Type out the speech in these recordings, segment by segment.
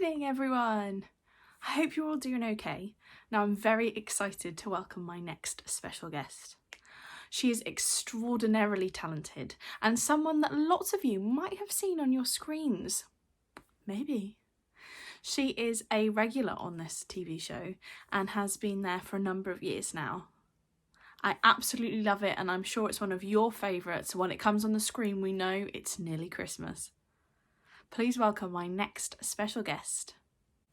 evening, everyone. I hope you're all doing okay. Now, I'm very excited to welcome my next special guest. She is extraordinarily talented and someone that lots of you might have seen on your screens. Maybe. She is a regular on this TV show and has been there for a number of years now. I absolutely love it, and I'm sure it's one of your favourites. When it comes on the screen, we know it's nearly Christmas. Please welcome my next special guest.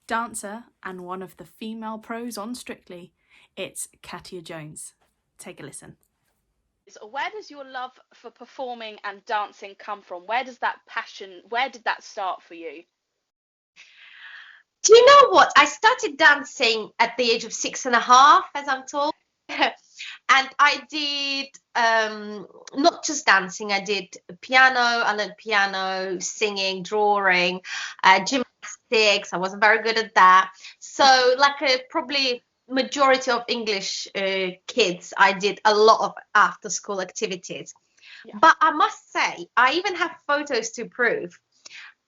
Dancer and one of the female pros on Strictly, it's Katya Jones. Take a listen. Where does your love for performing and dancing come from? Where does that passion, where did that start for you? Do you know what? I started dancing at the age of 6.5, as I'm told. And I did not just dancing, I did piano, I learned piano, singing, drawing, gymnastics. I wasn't very good at that. So like probably majority of English kids, I did a lot of after school activities. Yeah. But I must say, I even have photos to prove.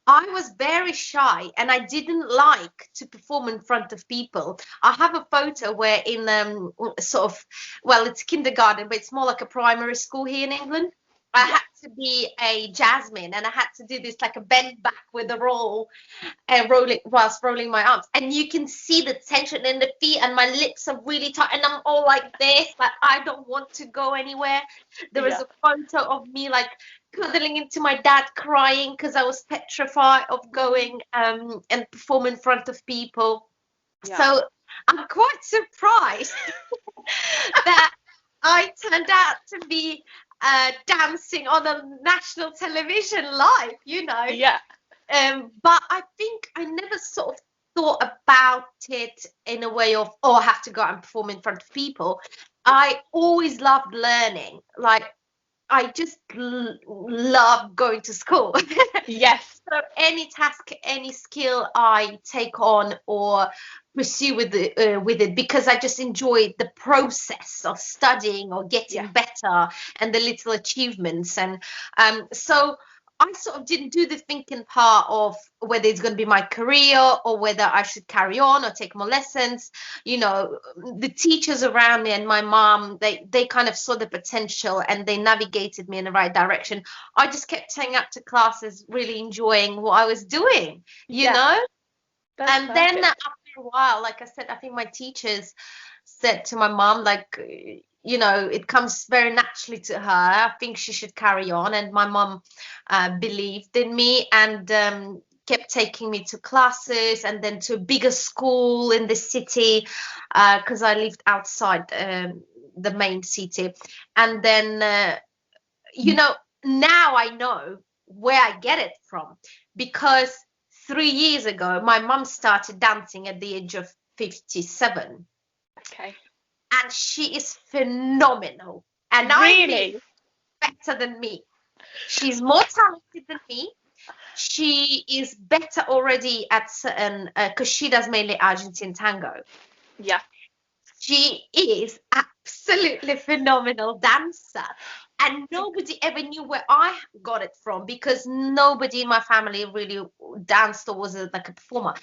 I was very shy and I didn't like to perform in front of people. I have a photo where in it's kindergarten, but it's more like a primary school here in England. I had to be a Jasmine and I had to do this like a bend back with a roll and rolling my arms. And you can see the tension in the feet and my lips are really tight and I'm all like this, like I don't want to go anywhere. There is a photo of me like cuddling into my dad crying because I was petrified of going and perform in front of people. So I'm quite surprised that I turned out to be dancing on a national television live, but I think I never sort of thought about it in a way of, I have to go out and perform in front of people. I always loved learning. Like I just love going to school. Yes. So any task, any skill I take on or pursue with it because I just enjoy the process of studying or getting better and the little achievements. And so I sort of didn't do the thinking part of whether it's going to be my career or whether I should carry on or take more lessons. The teachers around me and my mom, they kind of saw the potential and they navigated me in the right direction. I just kept turning up to classes, really enjoying what I was doing, you know? And perfect. Then after a while, like I said, I think my teachers said to my mom, like, it comes very naturally to her. I think she should carry on. And my mom believed in me and kept taking me to classes and then to a bigger school in the city because I lived outside the main city. And then, now I know where I get it from because 3 years ago, my mum started dancing at the age of 57. Okay. And she is phenomenal. And really? I think better than me. She's more talented than me. She is better already at certain, because she does mainly Argentine tango. Yeah. She is absolutely phenomenal dancer. And nobody ever knew where I got it from because nobody in my family really danced or was like a performer.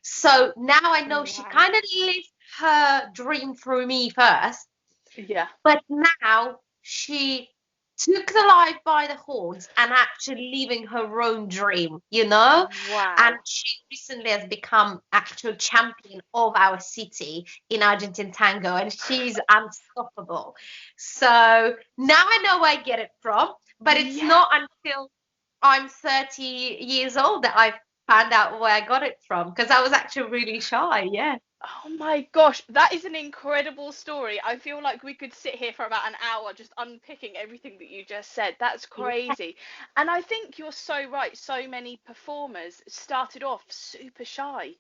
So now I know she kind of lived her dream through me first. Yeah. But now she took the life by the horns and actually living her own dream, Wow. And she recently has become actual champion of our city in Argentine tango, and she's unstoppable. So now I know where I get it from, but it's not until I'm 30 years old that I found out where I got it from because I was actually really shy. Yeah. Oh my gosh, that is an incredible story. I feel like we could sit here for about an hour just unpicking everything that you just said. That's crazy. And I think you're so right. So many performers started off super shy.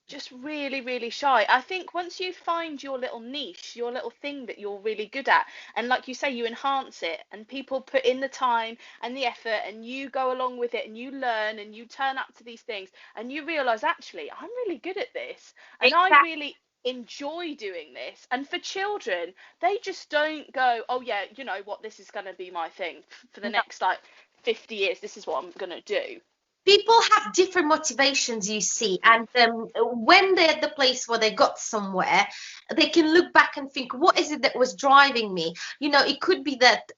Just really, really shy. I think once you find your little niche, your little thing that you're really good at, and like you say, you enhance it, and people put in the time and the effort, and you go along with it, and you learn, and you turn up to these things, and you realize, actually, I'm really good at this, and I really enjoy doing this. And for children, they just don't go, oh yeah, you know what, this is going to be my thing for the next like 50 years. This is what I'm going to do. people have different motivations, you see, and when they're at the place where they got somewhere, they can look back and think, what is it that was driving me? It could be that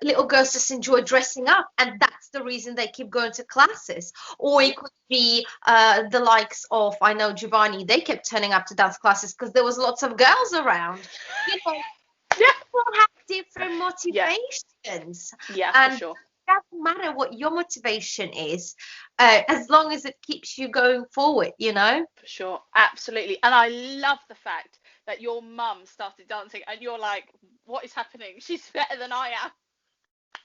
little girls just enjoy dressing up, and that's the reason they keep going to classes. Or it could be the likes of, I know Giovanni, they kept turning up to dance classes because there was lots of girls around. Yeah. People have different Yeah. motivations. Yeah, for And sure. it doesn't matter what your motivation is, as long as it keeps you going forward. For sure. Absolutely. And I love the fact that your mum started dancing and you're like, what is happening? She's better than I am.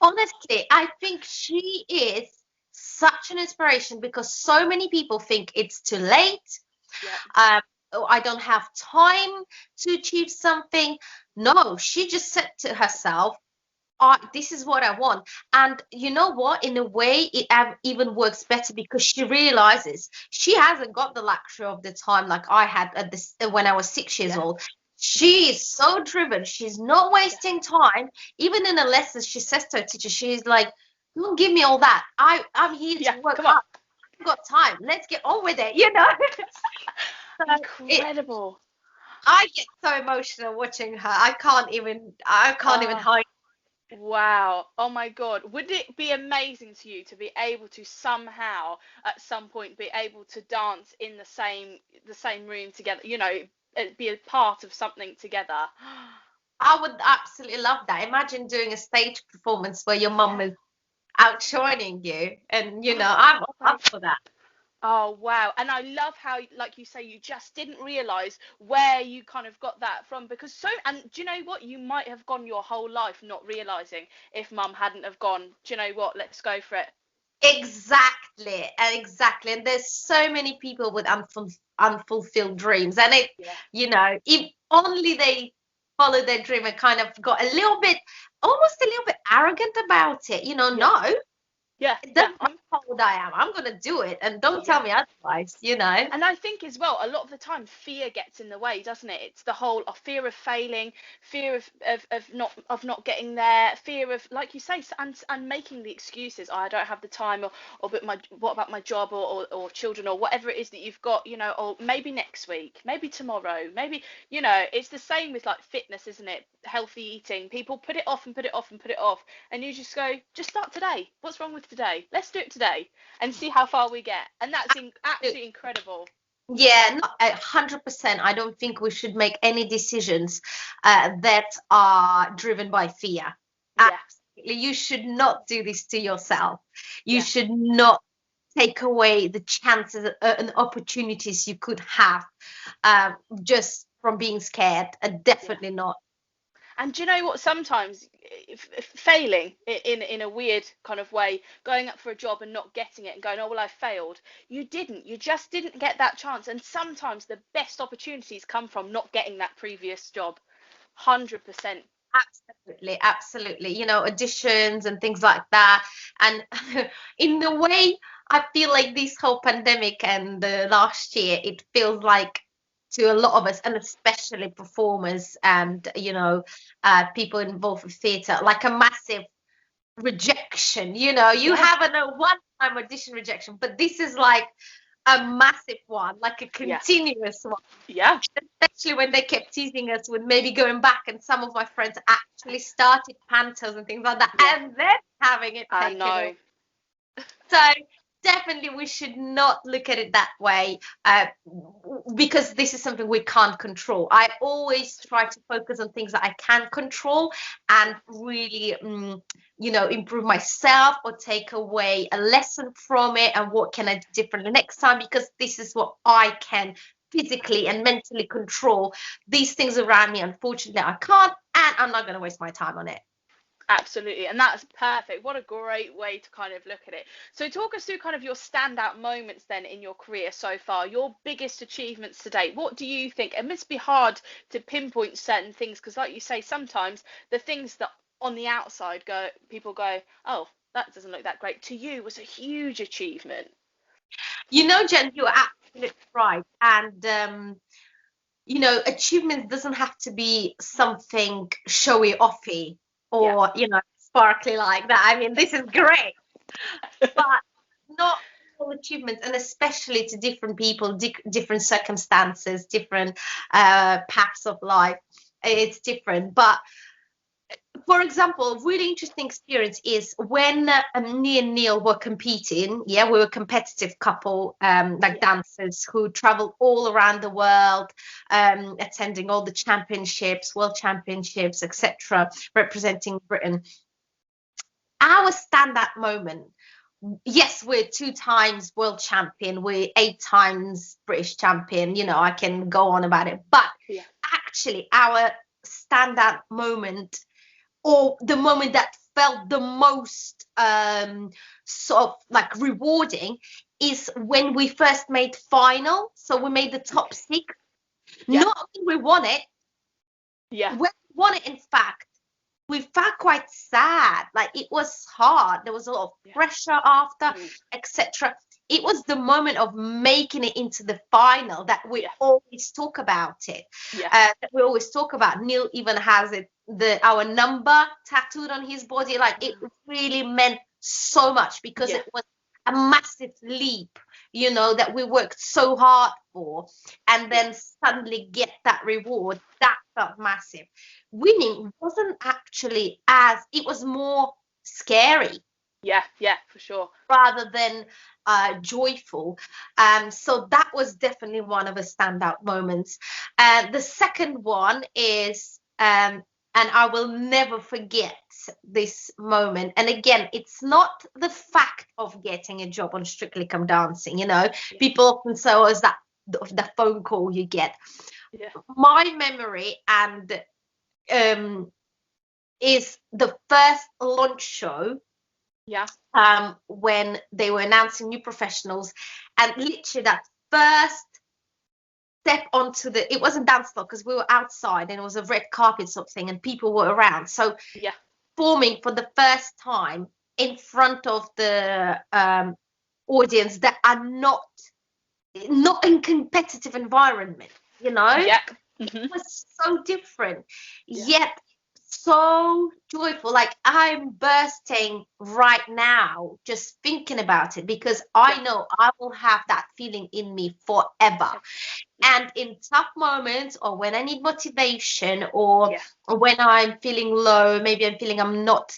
Honestly, I think she is such an inspiration because so many people think it's too late. Yeah. Oh, I don't have time to achieve something. No, she just said to herself, this is what I want. And you know what? In a way, it even works better because she realizes she hasn't got the luxury of the time like I had at this when I was 6 years Yeah. old. She is so driven. She's not wasting time. Even in a lesson, she says to her teacher, she's like, "Don't give me all that. I'm here Yeah. to work Come on. hard. I've got time. Let's get on with it." So Incredible. I get so emotional watching her. I can't even Oh, hide. wow. Oh my God. Would it be amazing to you to be able to somehow at some point be able to dance in the same room together, be a part of something together? I would absolutely love that. Imagine doing a stage performance where your mum Yeah. is outshining you, and I'm Oh all my up for that. Oh wow. And I love how, like you say, you just didn't realize where you kind of got that from, because and do you know what? You might have gone your whole life not realizing if mum hadn't have gone, do you know what? Let's go for it. Exactly, exactly. And there's so many people with unfulfilled dreams, and Yeah. if only they followed their dream and kind of got almost a little bit arrogant about it. Yeah. No, Yeah. it Yeah. doesn't matter how old I am. I'm gonna do it, and don't Yeah. tell me otherwise. And I think as well, a lot of the time, fear gets in the way, doesn't it? It's the whole of fear of failing, fear of not getting there, fear of, like you say, and making the excuses. Oh, I don't have the time, or but what about my job, or children, or whatever it is that you've got, or maybe next week, maybe tomorrow, maybe, it's the same with like fitness, isn't it? Healthy eating. People put it off and put it off and put it off, and you just go, just start today. What's wrong with today? Let's do it today and see how far we get. And that's absolutely incredible. Yeah, no, 100%. I don't think we should make any decisions that are driven by fear. Yeah, Absolutely. You should not do this to yourself. You yeah, should not take away the chances and opportunities you could have just from being scared. yeah. Definitely not. And do you know what? Sometimes if failing in a weird kind of way, going up for a job and not getting it and going, oh, well, I failed. You didn't. You just didn't get that chance. And sometimes the best opportunities come from not getting that previous job. 100%. Absolutely, absolutely. Auditions and things like that. And in a way, I feel like this whole pandemic and the last year, it feels like to a lot of us, and especially performers and people involved with theatre, like a massive rejection. You Yeah, have a one-time audition rejection, but this is like a massive one, like a yeah, continuous one, yeah. especially when they kept teasing us with maybe going back, and some of my friends actually started pantos and things like that, Yeah, and then having it I taken away. know. So definitely we should not look at it that way, because this is something we can't control. I always try to focus on things that I can control and really improve myself or take away a lesson from it, and what can I do differently next time, because this is what I can physically and mentally control. These things around me, unfortunately, I can't, and I'm not going to waste my time on it. Absolutely. And that's perfect. What a great way to kind of look at it. So talk us through kind of your standout moments then in your career so far, your biggest achievements to date. What do you think? It must be hard to pinpoint certain things because, like you say, sometimes the things that on the outside people go, oh, that doesn't look that great, to you was a huge achievement. Jen, you're absolutely right. And achievements doesn't have to be something showy offy Yeah. or sparkly like that. I mean, this is great, but not small achievements, and especially to different people, different circumstances, different paths of life, it's different. But for example, a really interesting experience is when me and Neil were competing. Yeah, we were a competitive couple, like dancers who traveled all around the world, attending all the championships, world championships, etc., representing Britain. Our standout moment, yes, we're 2 times world champion, we're 8 times British champion, I can go on about it, but actually our standout moment, or the moment that felt the most sort of like rewarding, is when we first made final. So we made the top 6. Not when we won it. When we won it, in fact, we felt quite sad. Like, it was hard. There was a lot of pressure after, etc. It was the moment of making it into the final that we always talk about it. That we always talk about. Neil even has it, our number tattooed on his body. Like, it really meant so much, because it was a massive leap, that we worked so hard for, and then suddenly get that reward. That felt massive. Winning wasn't actually it was more scary. For sure. Rather than joyful. So that was definitely one of the standout moments. The second one is, and I will never forget this moment. And again, it's not the fact of getting a job on Strictly Come Dancing. People often say, "Oh, is that the phone call you get?" My memory and is the first launch show. When they were announcing new professionals, and literally that first step onto it was a dance floor, because we were outside and it was a red carpet sort of thing, and people were around. So performing for the first time in front of the audience that are not in competitive environment, it was so different, yet so joyful. Like, I'm bursting right now just thinking about it, because I know I will have that feeling in me forever. And in tough moments, or when I need motivation, or when I'm feeling low, maybe I'm feeling I'm not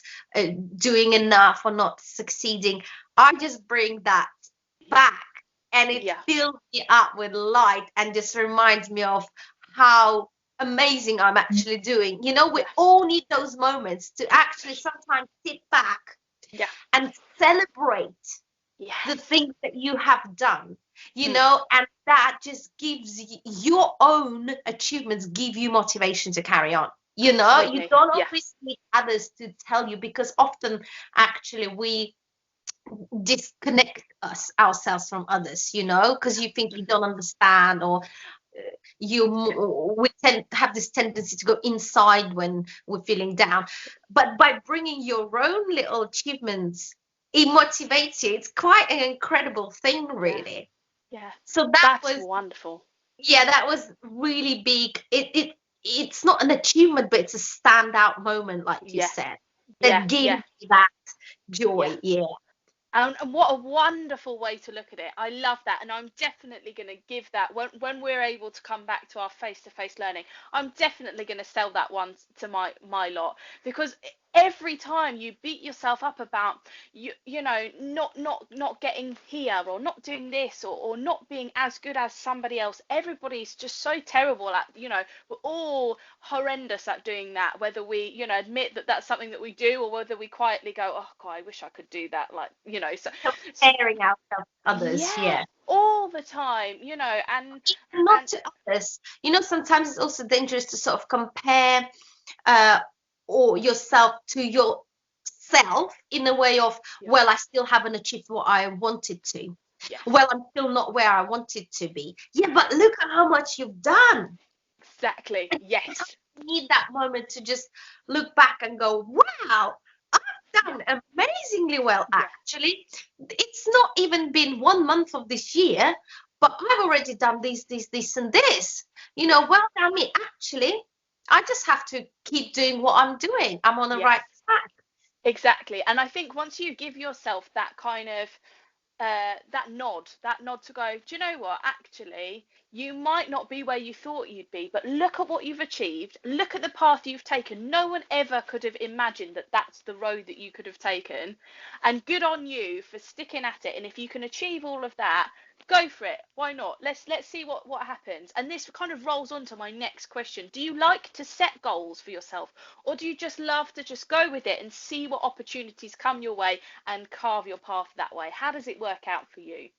doing enough or not succeeding, I just bring that back, and it fills me up with light, and just reminds me of how amazing I'm actually doing. We all need those moments to actually sometimes sit back and celebrate the things that you have done, and that just gives your own achievements, give you motivation to carry on. You don't always need others to tell you, because often actually we disconnect ourselves from others, because you think you don't understand, or we tend to have this tendency to go inside when we're feeling down. But by bringing your own little achievements, it motivates you. It's quite an incredible thing, really. So that was wonderful. That was really big. It's not an achievement, but it's a standout moment, like you said, that gave me that joy. And what a wonderful way to look at it. I love that. And I'm definitely going to give that, when we're able to come back to our face-to-face learning, I'm definitely going to sell that one to my lot, because every time you beat yourself up about not getting here, or not doing this, or not being as good as somebody else, everybody's just so terrible at, we're all horrendous at doing that, whether we admit that that's something that we do, or whether we quietly go, "Oh God, I wish I could do that," like, so comparing ourselves to others, all the time, and not to others. Sometimes it's also dangerous to sort of compare or yourself to yourself, in a way of, well, I still haven't achieved what I wanted to. Well, I'm still not where I wanted to be. But look at how much you've done. Exactly. Yes. You need that moment to just look back and go, wow, I've done amazingly well, actually. It's not even been 1 month of this year, but I've already done this, and this. Well done me. Actually, I just have to keep doing what I'm doing. I'm on the right track. Exactly. And I think once you give yourself that kind of that nod to go, do you know what, actually you might not be where you thought you'd be, but look at what you've achieved, look at the path you've taken. No one ever could have imagined that that's the road that you could have taken, and good on you for sticking at it. And if you can achieve all of that, go for it. Why not? Let's see what happens. And this kind of rolls on to my next question. Do you like to set goals for yourself, or do you just love to just go with it and see what opportunities come your way and carve your path that way? How does it work out for you?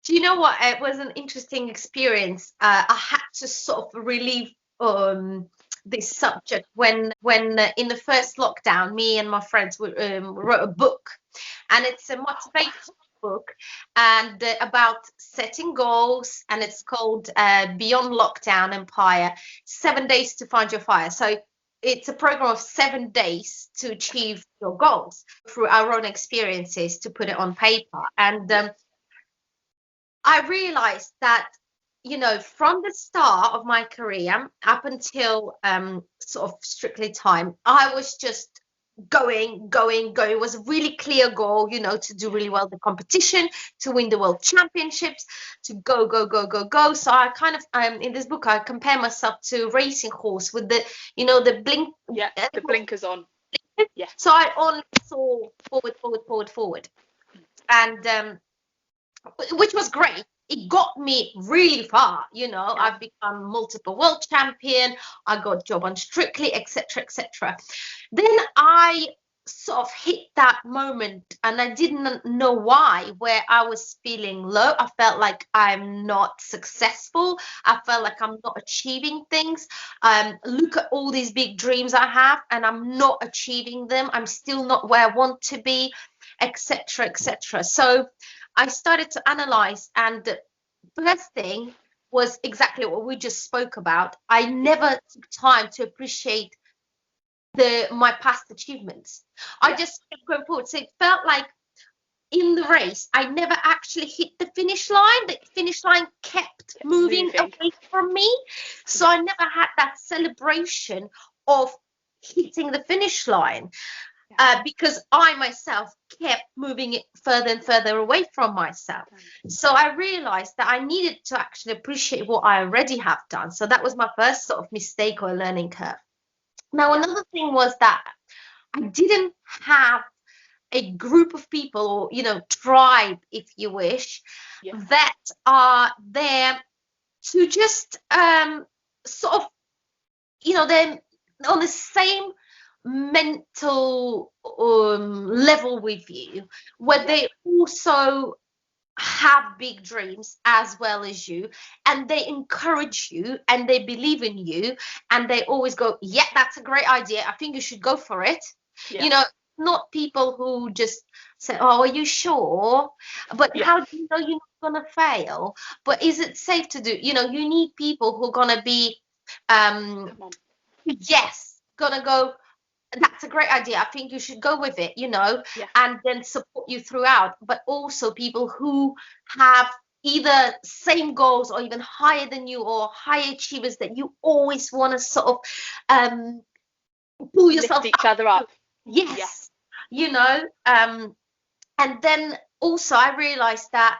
Do you know what? It was an interesting experience. I had to sort of relieve this subject when in the first lockdown, me and my friends wrote a book, and it's a motivational book and about setting goals, and it's called Beyond Lockdown Empire: 7 Days to Find Your Fire. So it's a program of 7 days to achieve your goals through our own experiences to put it on paper. And I realized that, from the start of my career up until sort of Strictly Time, I was just going. It was a really clear goal, to do really well in the competition, to win the world championships, to go, go, go, go, go. So I kind of, in this book, I compare myself to a racing horse with the blink. Yeah, the blinkers on. Yeah. So I only saw forward, forward, forward, forward. And which was great. It got me really far, Yeah. I've become multiple world champion, I got a job on Strictly, etc., etc. Then I sort of hit that moment, and I didn't know why, where I was feeling low. I felt like I'm not successful. I felt like I'm not achieving things. Look at all these big dreams I have, and I'm not achieving them. I'm still not where I want to be, etc., etc. So I started to analyze, and the first thing was exactly what we just spoke about. I never took time to appreciate my past achievements. I just kept going forward. So it felt like in the race, I never actually hit the finish line. The finish line kept moving away from me. So I never had that celebration of hitting the finish line. Because I myself kept moving it further and further away from myself. So I realized that I needed to actually appreciate what I already have done. So that was my first sort of mistake or learning curve. Now, another thing was that I didn't have a group of people, or, tribe, if you wish, that are there to just sort of, they're on the same mental level with you, where they also have big dreams as well as you, and they encourage you and they believe in you, and they always go, yeah, that's a great idea, I think you should go for it. Not people who just say, oh, are you sure, but how do you know you're not gonna fail, but is it safe to do, you need people who are gonna be gonna go, that's a great idea, I think you should go with it, and then support you throughout. But also people who have either same goals or even higher than you, or high achievers that you always want to sort of pull yourself lift each other up. Yes. And then also I realized that,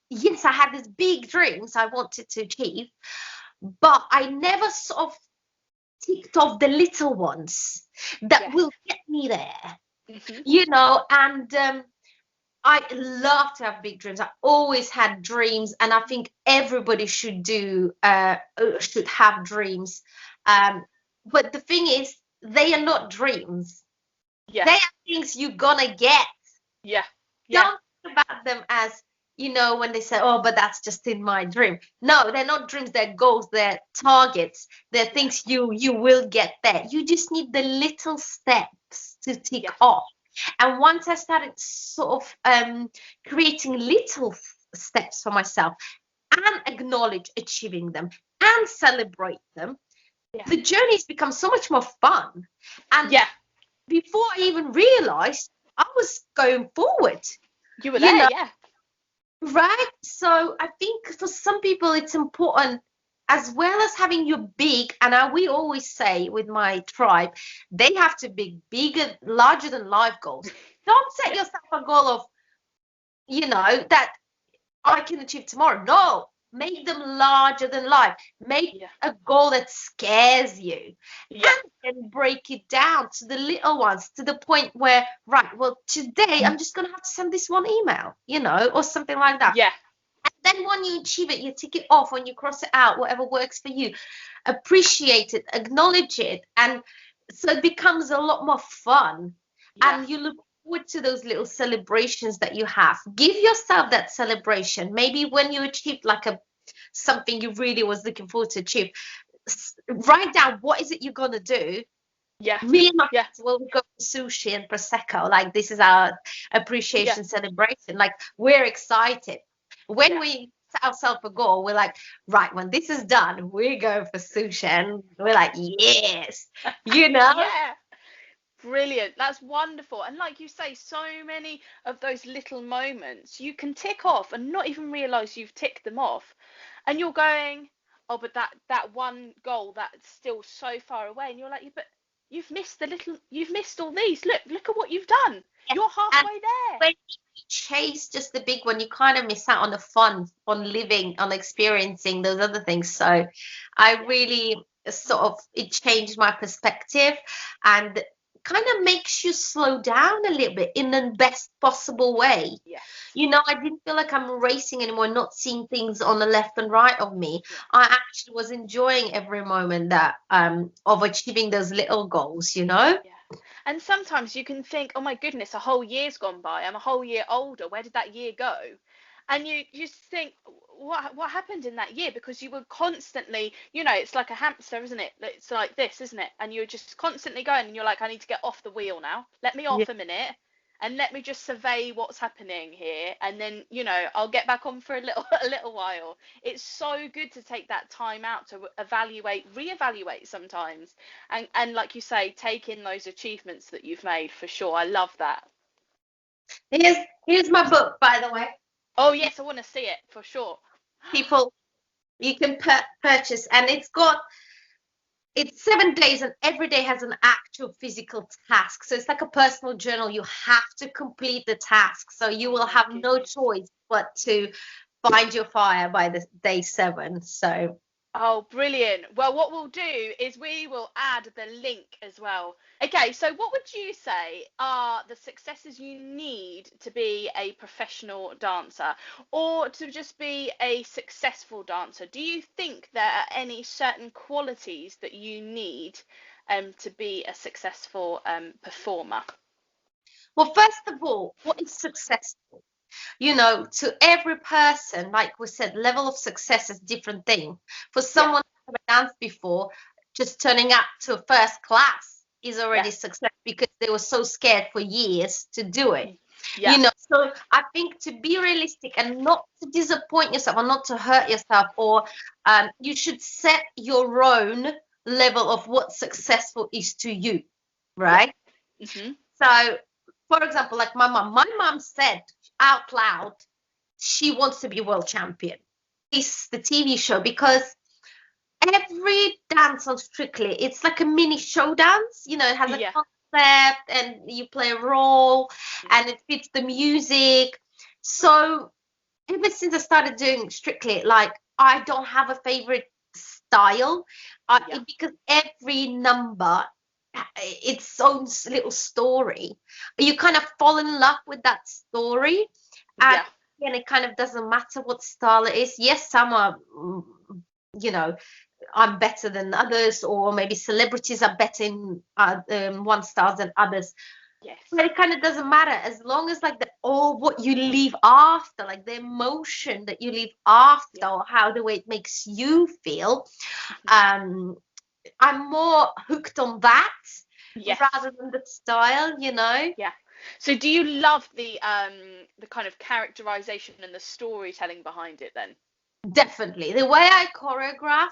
yes, I had these big dreams I wanted to achieve, but I never sort of ticked off the little ones that will get me there. And I love to have big dreams. I always had dreams, and I think everybody should have dreams. But the thing is, they are not dreams. They are things you're gonna get. Don't think about them as, when they say, oh, but that's just in my dream. No, they're not dreams, they're goals, they're targets, they're things you will get there. You just need the little steps to tick off. And once I started sort of creating little steps for myself and acknowledge achieving them and celebrate them, the journey's become so much more fun. And before I even realized, I was going forward. You were there, Right? So I think for some people it's important, as well as having your big, and we always say with my tribe, they have to be bigger, larger than life goals. Don't set yourself a goal of that I can achieve tomorrow. No, make them larger than life. Make Yeah. a goal that scares you, Yeah. and then break it down to the little ones, to the point where, right, well, today I'm just going to have to send this one email, or something like that. Yeah. Then when you achieve it, you tick it off, when you cross it out, whatever works for you, appreciate it, acknowledge it. And so it becomes a lot more fun. Yeah. And you look forward to those little celebrations that you have. Give yourself that celebration. Maybe when you achieved like something you really was looking forward to achieve, write down what is it you're going to do. Yeah. Me and my Yeah. friends will go for sushi and prosecco. Like, this is our Yeah. appreciation celebration. Like, we're excited. When Yeah. we set ourselves a goal, we're like, right, when this is done, we're going for sushi. And we're like, yes, Yeah. Brilliant. That's wonderful. And like you say, so many of those little moments you can tick off and not even realize you've ticked them off. And you're going, oh, but that one goal that's still so far away. And you're like, yeah, but you've missed all these. Look at what you've done. Yes. You're And halfway there. when you chase just the big one, you kind of miss out on the fun, on living, on experiencing those other things. So I Yeah. really it changed my perspective, and kind of makes you slow down a little bit in the best possible way. Yes. I didn't feel like I'm racing anymore, not seeing things on the left and right of me. Yeah. I actually was enjoying every moment that of achieving those little goals. Yeah. And sometimes you can think, oh my goodness, a whole year's gone by. I'm a whole year older. Where did that year go? And you just think, what happened in that year? Because you were constantly, it's like a hamster, isn't it? It's like this, isn't it? And you're just constantly going, and you're like, I need to get off the wheel now. Let me Yeah. off a minute, and let me just survey what's happening here, and then I'll get back on for a little a little while. It's so good to take that time out to reevaluate sometimes, and like you say, take in those achievements that you've made, for sure. I love that. Here's my book, by the way. Oh yes, I want to see it for sure. People, you can purchase, and it's 7 days, and every day has an actual physical task. So it's like a personal journal. You have to complete the task. So you will have no choice but to find your fire by the day 7. So Oh, brilliant. Well, what we'll do is we will add the link as well. Okay, so what would you say are the successes you need to be a professional dancer, or to just be a successful dancer? Do you think there are any certain qualities that you need to be a successful performer? well, first of all, what is successful? To every person, like we said, level of success is different thing. For Yeah, someone who never danced before, just turning up to a first class is already yeah, success, because they were so scared for years to do it. yeah, So I think, to be realistic and not to disappoint yourself or not to hurt yourself, or you should set your own level of what successful is to you, yeah. right? Hmm. So, for example, like my mom said out loud, she wants to be world champion. It's the TV show, because every dance on Strictly, it's like a mini show dance. It has a Yeah, concept, and you play a role, yeah, and it fits the music. So ever since I started doing Strictly, like, I don't have a favorite style, yeah, because every number, its own little story. You kind of fall in love with that story, and yeah, again, it kind of doesn't matter what style it is. Yes, some are, you know, I'm better than others, or maybe celebrities are better in one style than others. yes, But it kind of doesn't matter, as long as, like, what you leave after, like the emotion that you leave after, yeah, or how the way it makes you feel. mhm, Um, I'm more hooked on that yes. rather than the style. Yeah. So do you love the kind of characterization and the storytelling behind it then? Definitely. The way I choreograph,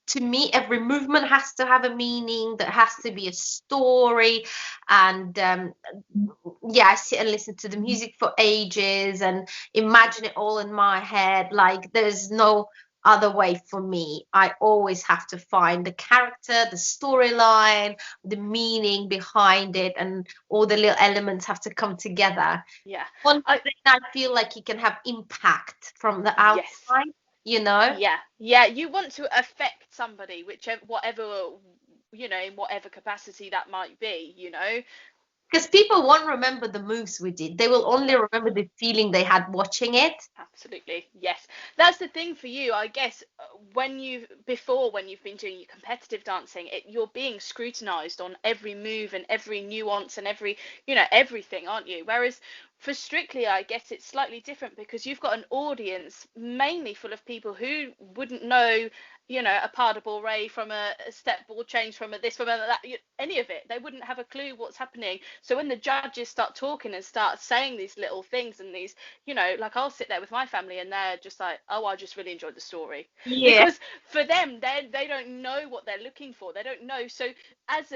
to me, every movement has to have a meaning. There has to be a story, and yeah, I sit and listen to the music for ages and imagine it all in my head. Like, there's no other way for me. I always have to find the character, the storyline, the meaning behind it, and all the little elements have to come together. Yeah. One thing I feel like you can have impact from the Yes. outside, you know? Yeah, you want to affect somebody, whichever, whatever, in whatever capacity that might be. Because people won't remember the moves we did. They will only remember the feeling they had watching it. Absolutely, yes. That's the thing for you, I guess. When you've been doing your competitive dancing, you're being scrutinized on every move and every nuance and everything, aren't you? Whereas for Strictly, I guess it's slightly different because you've got an audience mainly full of people who wouldn't know, a pas de bourrée from a step ball change from a this from a that, any of it. They wouldn't have a clue what's happening. So when the judges start talking and start saying these little things and these, like I'll sit there with my family and they're just like, oh, I just really enjoyed the story. Yeah. Because for them, they don't know what they're looking for. They don't know. So as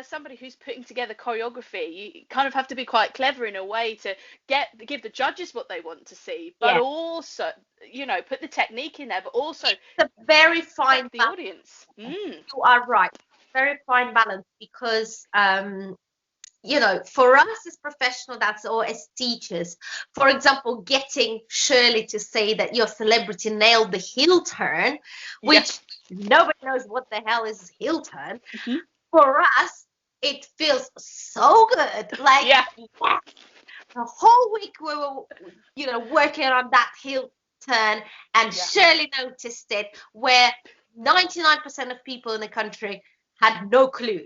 somebody who's putting together choreography, you kind of have to be quite clever in a way to give the judges what they want to see, but Yeah. also, put the technique in there, but also It's a very fine affect the balance. audience. You are right. Very fine balance because for us as professional dancers or as teachers, for example, getting Shirley to say that your celebrity nailed the heel turn, which nobody knows what the hell is heel turn. Mm-hmm. For us, it feels so good. Like, Yeah. yes, the whole week we were, working on that heel turn, and Shirley noticed it, where 99% of people in the country had no clue.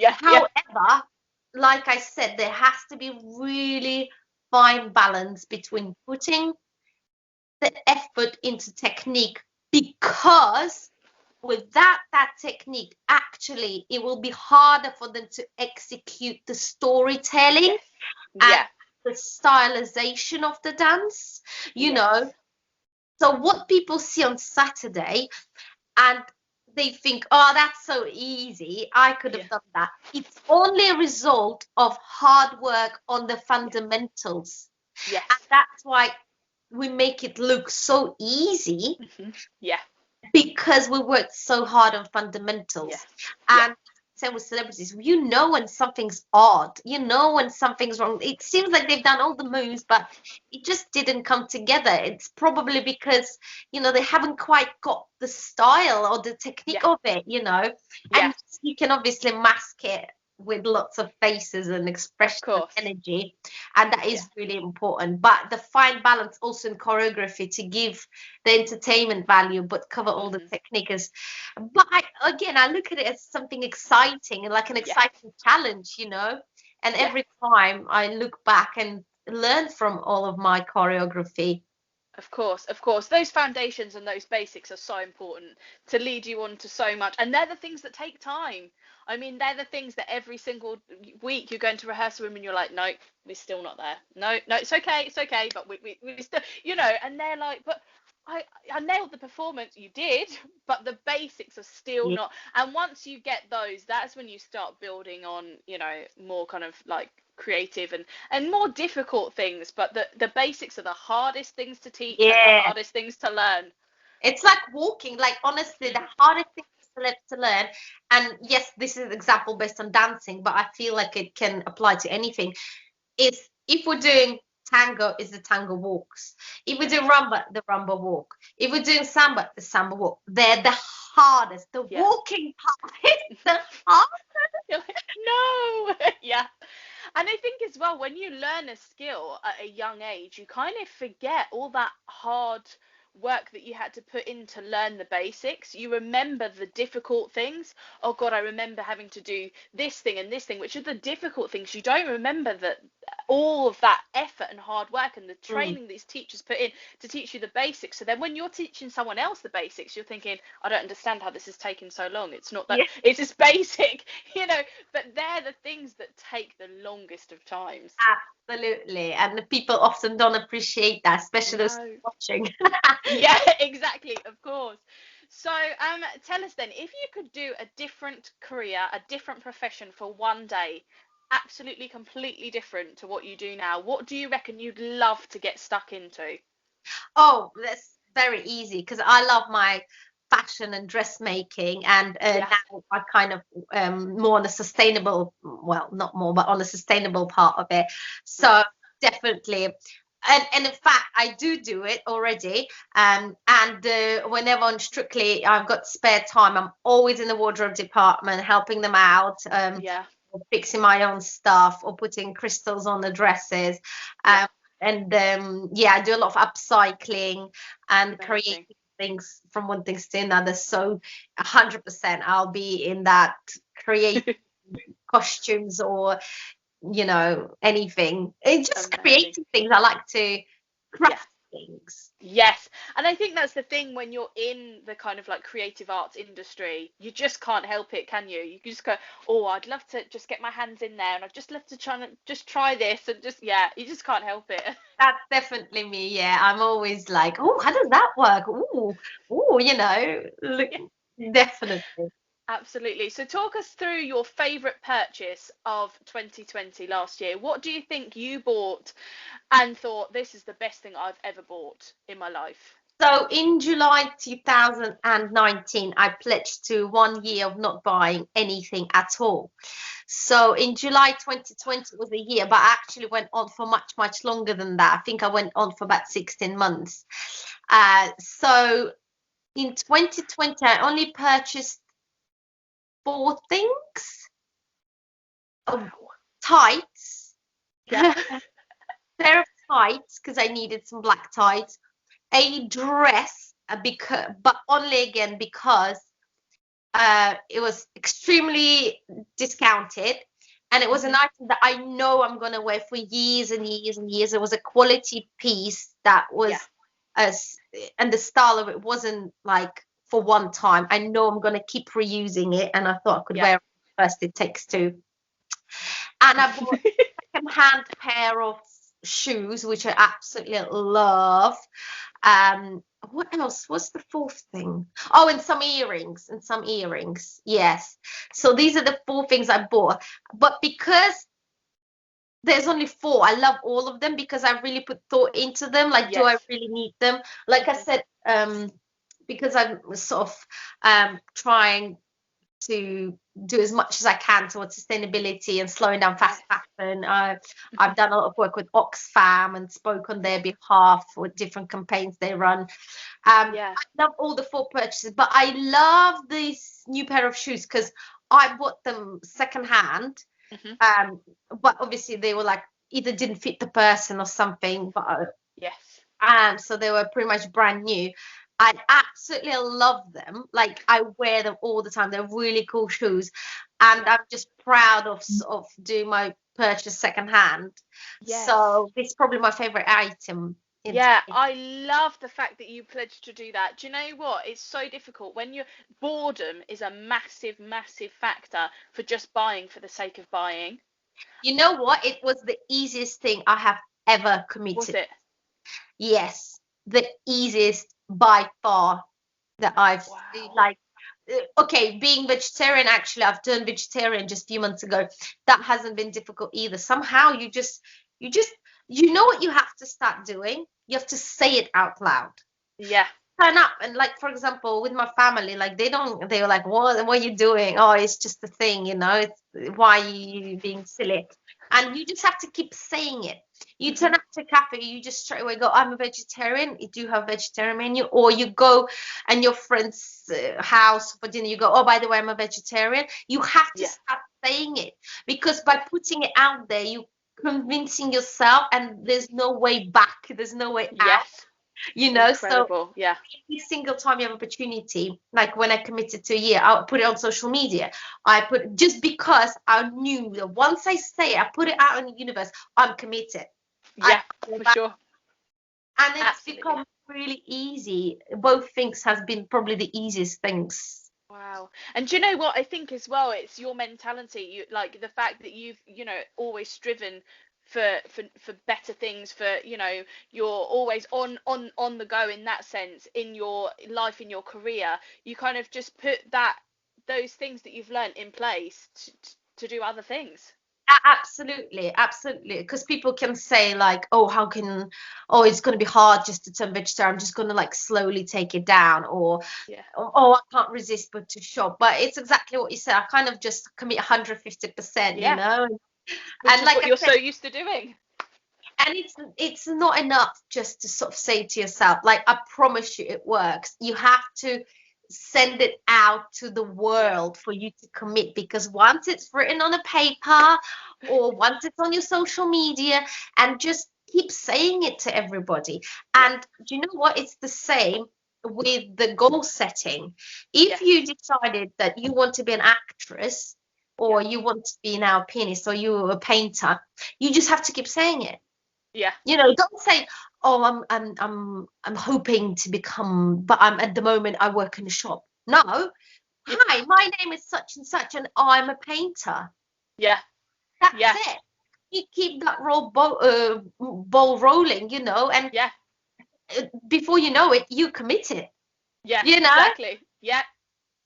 However, like I said, there has to be really fine balance between putting the effort into technique, because without that technique, actually, it will be harder for them to execute the storytelling and the stylization of the dance, So what people see on Saturday and they think, oh, that's so easy, I could have done that. It's only a result of hard work on the fundamentals. Yes. And that's why we make it look so easy. Mm-hmm. Yeah. Because we worked so hard on fundamentals. Yes. And same with celebrities, when something's odd, when something's wrong. It seems like they've done all the moves, but it just didn't come together. It's probably because they haven't quite got the style or the technique of it, and you can obviously mask it with lots of faces and expression and energy, and that is really important. But the fine balance also in choreography to give the entertainment value but cover all the techniques. But I look at it as something exciting and like an exciting challenge, and every time I look back and learn from all of my choreography. Of course. Those foundations and those basics are so important to lead you on to so much. And they're the things that take time. I mean, they're the things that every single week you go into rehearsal room and you're like, no, we're still not there. No, it's okay. But we still, and they're like, but I nailed the performance. You did, but the basics are still not. And once you get those, that's when you start building on, more kind of like creative and more difficult things. But the basics are the hardest things to teach and the hardest things to learn. It's like walking. Like, honestly, the hardest thing to learn, and yes, this is an example based on dancing, but I feel like it can apply to anything, is if we're doing tango, is the tango walks. If we do rumba, the rumba walk. If we're doing samba, the samba walk. They're the hardest. The walking part is the hardest. You're like, no. And I think as well, when you learn a skill at a young age, you kind of forget all that hard work that you had to put in to learn the basics. You remember the difficult things. Oh God, I remember having to do this thing and this thing, which are the difficult things. You don't remember that all of that effort and hard work and the training these teachers put in to teach you the basics. So then when you're teaching someone else the basics, you're thinking, I don't understand how this is taking so long. It's not that it's just basic, but they're the things that take the longest of times. Absolutely. And the people often don't appreciate that, especially those watching. Yeah, exactly, of course. So tell us then, if you could do a different career, a different profession for one day, absolutely completely different to what you do now, what do you reckon you'd love to get stuck into? Oh, very easy because I love my fashion and dressmaking, and Yes. now I kind of more on a sustainable, well, not more, but on a sustainable part of it. So definitely. And in fact, I do it already. And whenever on Strictly I've got spare time, I'm always in the wardrobe department helping them out. Yeah. Or fixing my own stuff or putting crystals on the dresses. Yeah. And yeah, I do a lot of upcycling and Amazing. creating things from one thing to another. So 100% I'll be in that create costumes or anything. It's just Amazing. creating things. I like to Yeah. craft things. Yes. And I think that's the thing when you're in the kind of like creative arts industry, you just can't help it, can you? You can just go, oh, I'd love to just get my hands in there and I'd just love to try this and just, yeah, you just can't help it. That's definitely me. Yeah, I'm always like, oh, how does that work? Ooh, look, Yeah. definitely. Absolutely. So talk us through your favorite purchase of 2020 last year. What do you think you bought and thought this is the best thing I've ever bought in my life? So in July 2019, I pledged to 1 year of not buying anything at all. So in July 2020 was a year, but I actually went on for much, much longer than that. I think I went on for about 16 months. So in 2020, I only purchased 4 things. Wow. Tights, Yeah. pair of tights because I needed some black tights, a dress, but only again because it was extremely discounted, and it was an item that I know I'm gonna wear for years and years and years. It was a quality piece that Yeah. was as and the style of it wasn't like for one time. I know I'm gonna keep reusing it, and I thought I could Yeah. wear it first. It takes two. And I bought a second-hand pair of shoes, which I absolutely love. What else? What's the fourth thing? Oh, and some earrings. Yes. So these are the 4 things I bought. But because there's only 4, I love all of them because I really put thought into them. Like, do I Yes. really need them? Like I said, because I'm sort of trying to do as much as I can towards sustainability and slowing down fast Yes. fashion. I've done a lot of work with Oxfam and spoke on their Yeah. behalf with different campaigns they run. Yeah. I love all the 4 purchases, but I love this new pair of shoes because I bought them secondhand. Hmm. But obviously they were like either didn't fit the person or something, but Yes. so they were pretty much brand new. I absolutely love them. Like I wear them all the time. They're really cool shoes, and Yeah. I'm just proud of doing my purchase secondhand. Yes. So this is probably my favorite item. In Yeah, I love the fact that you pledged to do that. Do you know what? It's so difficult when you're boredom is a massive, massive factor for just buying for the sake of buying. you know what? It was the easiest thing I have ever Was committed. it? Yes, the easiest by far that I've Wow. like. Okay, being vegetarian, actually, I've turned vegetarian just a few months ago. That hasn't been difficult either. Somehow you just, you know what you have to start doing? You have to say it out loud. Yeah. Turn up and like, for example, with my family, like they were like, what are you doing? Oh, it's just a thing, it's why are you being silly? And you just have to keep saying it. You Hmm. turn up to a cafe, you just straight away go, I'm a vegetarian. You do have a vegetarian menu, or you go and your friend's house for dinner, you go, oh, by the way, I'm a vegetarian. You have to Yeah. start saying it, because by putting it out there, you convincing yourself, and there's no way back, there's no way out, Yes. so Incredible. Yeah. every single time you have opportunity, like when I committed to a year, I'll put it on social media. I put, just because I knew that once I say it, I put it out in the universe, I'm committed. I Yeah, can't go for back. sure. And it's Absolutely. become really easy. Both things has been probably the easiest things. Wow. And do you know what I think as well? It's your mentality. You like the fact that you've, always striven for better things, for, you're always on the go in that sense in your life, in your career. You kind of just put those things that you've learnt in place to do other things. Absolutely, absolutely. Because people can say like, oh, it's going to be hard just to turn vegetarian. I'm just going to like slowly take it down, or Yeah. oh, I can't resist but to shop. But it's exactly what you said. I kind of just commit 150%, Yeah, which and is like what I you're said, so used to doing. and it's not enough just to sort of say to yourself, like, I promise you it works. You have to send it out to the Yeah, world for you to commit, because once it's written on a paper or once it's on your social media, and just keep saying it to everybody. yeah, And do you know what? It's the same with the goal setting. If yes, you decided that you want to be an actress, yeah, or you want to be now a pianist, or you're a painter, you just have to keep saying it. yeah, Don't say, "Oh, I'm hoping to become," but I'm at the moment I work in a shop. No, yeah, hi, my name is such and such, and I'm a painter. yeah, That's yeah, it. You keep that ball rolling, and yeah, before you know it, you commit it. yeah, You know, exactly. Yeah,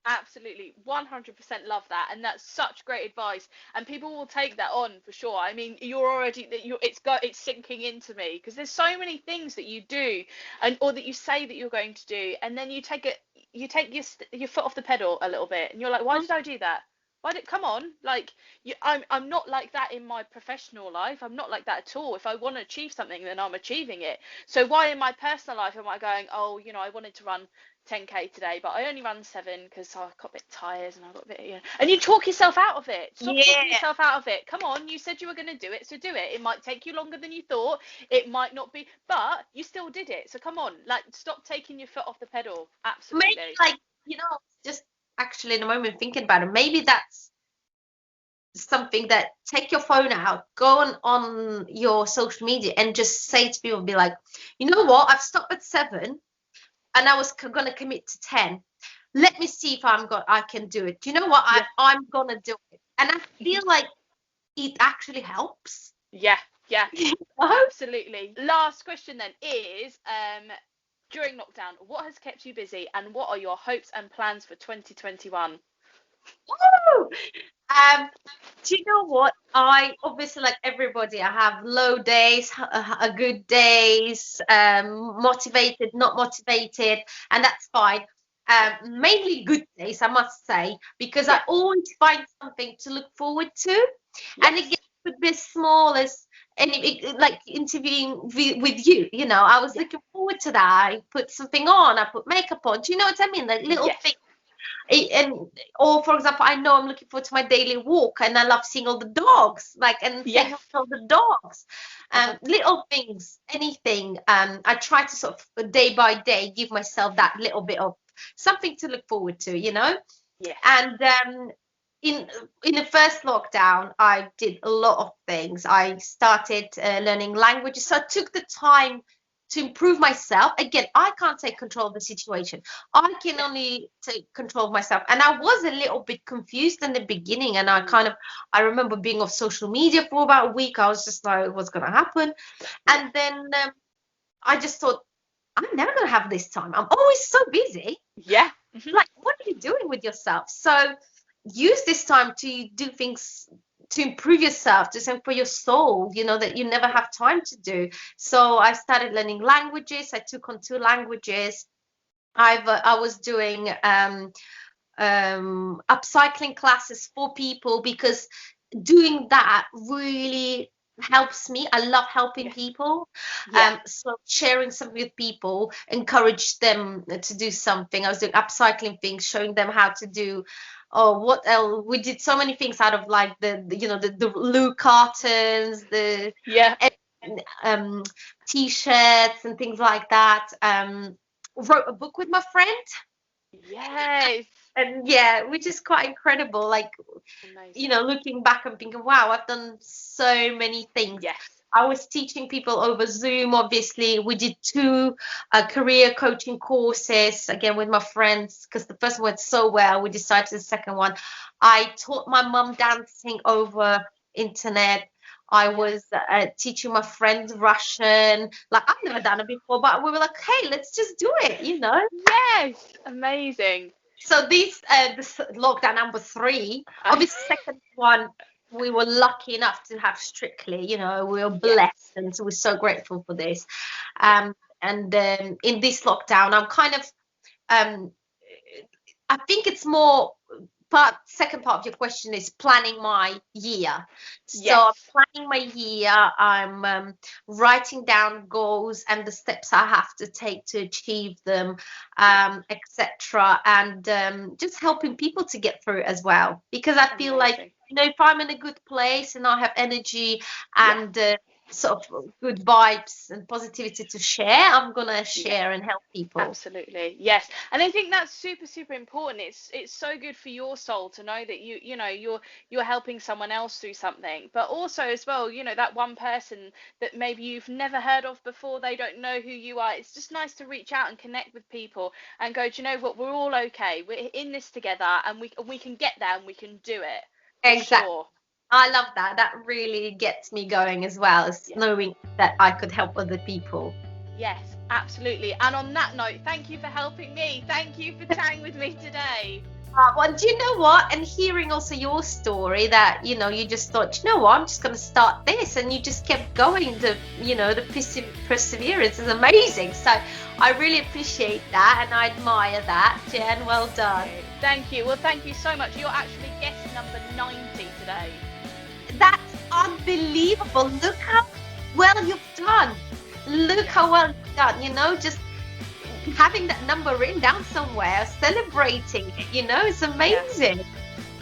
absolutely. 100% love that. And that's such great advice. And people will take that on for sure. I mean, you're already that it's sinking into me, because there's so many things that you do, and or that you say that you're going to do, and then you take your foot off the pedal a little bit, and you're like, why did I do that? Why did come on? Like, I'm not like that in my professional life. I'm not like that at all. If I want to achieve something, then I'm achieving it. So why in my personal life am I going, oh, I wanted to run 10k today, but I only ran 7 because I got a bit tired and I got a bit, and you talk yourself out of it. Stop talking yeah. yourself out of it. Come on, you said you were going to do it, so do it. It might take you longer than you thought. It might not be, but you still did it. So come on, like, stop taking your foot off the pedal. Maybe, Absolutely. like, just actually in a moment thinking about it, maybe that's something that, take your phone out, go on your social media, and just say to people, be like, you know what, I've stopped at 7 and I was going to commit to 10. Let me see if I can do it. Do you know what, Yeah. I'm gonna do it. And I feel like it actually helps. Yeah. Yeah. Oh, Absolutely. Last question then is, during lockdown, what has kept you busy, and what are your hopes and plans for 2021? do you know what? I obviously, like everybody, I have low days, good days, motivated, not motivated, and that's fine. Yeah. Mainly good days, I must say, because I Yeah. always find something to look forward to, and Yes. it could be as small as like interviewing with you. I was Yeah. looking forward to that. I put something on, I put makeup on. Do you know what I mean? Like little Yes. things. And or for example, I know I'm looking forward to my daily walk, and I love seeing all the dogs, like, and saying Yes. hi to all the dogs. Uh-huh. Little things, anything. I try to sort of day by day give myself that little bit of something to look forward to, Yes. and in in the first lockdown, I did a lot of things. I started learning languages, so I took the time to improve myself. Again, I can't take control of the situation. I can Yeah. only take control of myself. And I was a little bit confused in the beginning, and Mm. I remember being off social media for about a week. I was just like, what's going to happen? Yeah. And then I just thought, I'm never going to have this time. I'm always so busy. Yeah. Hmm. Like, what are you doing with yourself? So use this time to do things to improve yourself, to something for your soul, that you never Yeah. have time to do. So I started learning languages. I took on 2 languages. I was doing upcycling classes for people, because doing that really helps me. I love helping Yes. people. Yeah. So sharing something with people, encourage them to do something. I was doing upcycling things, showing them how to do. Oh, what else? We did so many things out of, like, the loo cartons, the Yeah. um t-shirts and things like that. Wrote a book with my friend, Yes. and yeah, which is quite incredible. Like, Amazing. looking back and thinking, wow, I've done so many things. Yes. I was teaching people over Zoom, obviously. We did 2 career coaching courses, again, with my friends, because the first one went so well. We decided the second one. I taught my mum dancing over internet. I Yeah. was teaching my friends Russian. Like, I've never done it before, but we were like, hey, let's just do it. Yes. Amazing. So this lockdown number 3, I obviously second one, we were lucky enough to have Strictly, you know, we were Yes. blessed, and so we're so grateful for this. Yeah. And in this lockdown, I'm kind of, um, I think it's more second part of your question is planning my year. So I'm Yes. planning my year. I'm writing down goals and the steps I have to take to achieve them, etc. And just helping people to get through it as well. Because I feel like, Amazing. you know, if I'm in a good place and I have energy Yeah. and sort of good vibes and positivity to share, I'm gonna Yeah. share and help people. Absolutely. Yes. And I think that's super, super important. It's so good for your soul to know that you know you're helping someone else through something. But also as well, you know, that one person that maybe you've never heard of before, they don't know who you are. It's just nice to reach out and connect with people and go, do you know what, we're all okay. We're in this together, and we can get there, and we can do it for Exactly. sure. I love that. That really gets me going as well, as Yeah. knowing that I could help other people. Yes, absolutely. And on that note, thank you for helping me. Thank you for chatting with me today. Well, do you know what? And hearing also your story that, you know, you just thought, you know what, I'm just going to start this. And you just kept going. The perseverance is amazing. So I really appreciate that. And I admire that. Jen, well done. Thank you. Well, thank you so much. You're actually guest number 90 today. That's unbelievable. Look how well you've done. Look how well you've done. You know, just having that number written down somewhere, celebrating it, you know, it's Yeah. amazing.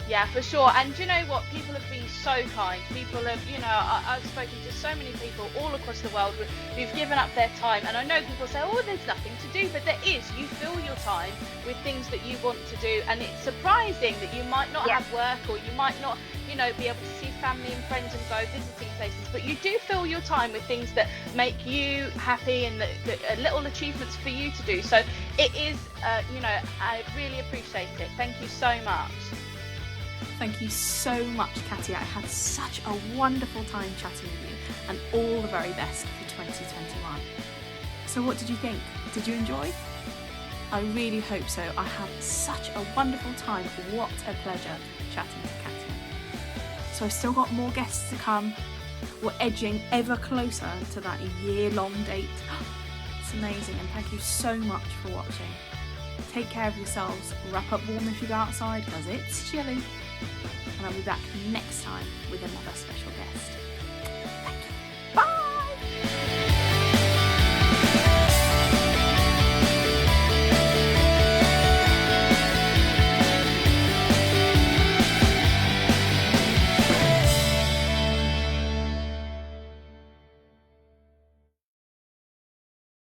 Yeah, for sure. And do you know what? People have been so kind. People have, you know, I've spoken to so many people all across the world who've given up their time. And I know people say, oh, there's nothing to do, but there is. You fill your time with things that you want to do. And it's surprising that you might not have work, or you might not, you know, be able to see family and friends and go visiting places. But you do fill your time with things that make you happy, and that little achievements for you to do. So it is, you know, I really appreciate it. Thank you so much. Thank you so much, Katya. I had such a wonderful time chatting with you, and all the very best for 2021. So what did you think? Did you enjoy? I really hope so. I had such a wonderful time. What a pleasure chatting to Katya. So I've still got more guests to come. We're edging ever closer to that year-long date. It's amazing, and thank you so much for watching. Take care of yourselves. Wrap up warm if you go outside, because it's chilly. And I'll be back next time with another special guest.